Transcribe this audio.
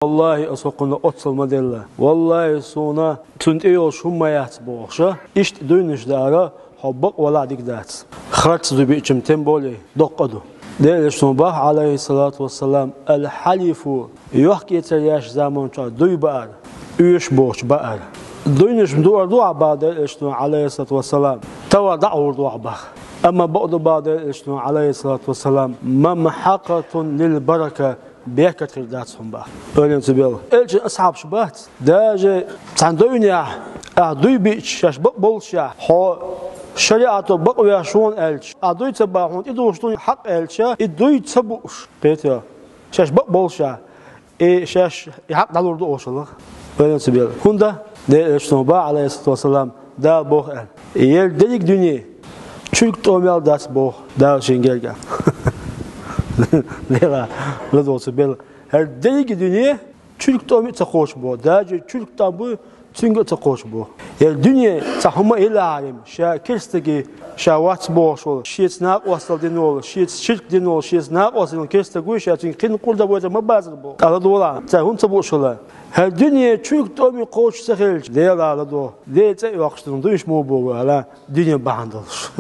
Vallahi asokunda otsalma derler. Vallahi sonra tüntüyor şummayat boğuşa. İşte dönüşleri habbak valadik dert. Xarç dubi içim temboli dokadu. Değerli Şunbah aleyhissalatu vesselam el halifu yok getir yaş zamança duy bağır. Üyeş boğuş bağır. Dönüşüm dua bağır değerli Şunbah aleyhissalatu vesselam. Tava da'ur dua bağır. Ama بعد بعد الإسلام عليه الصلاة والسلام ممحقة للبركة بيكت الداتهم بقى. أولين سبيل. إلش أصحاب شبهت. داجة تندونيا أدوي بيش بولشة. هو شريعة بقويا شون إلش. أدوي تبعون إدوشتون حق إلشة. إدوي تبوش. بيتها. شاش بولشة. شاش حق دلور دوشلة. أولين سبيل. هندا ده الإسلام بقى عليه الصلاة والسلام ده بوه إل. يلديك دنيا. Türk doğumlu ders bu dersin gelgen. Ne la olsa bel. Her deli dünya Türk doğumlu takoş bu. Derce Türk'ten bu çünkü takoş bu. Her dünya tahma ilalim. Şakirsteki şavat boş ol. Şiit nak wasal din ol. Şiit şirk din ol. Şiit nak wasal keste bu şey çünkü kin kulda bu zaman bazı bu. Ala dola. Tahun taboş ola. Her dünya Türk doğumlu koç sahil. Ne la do. Ne te vaktin duş mu bu ala dünya bandalış.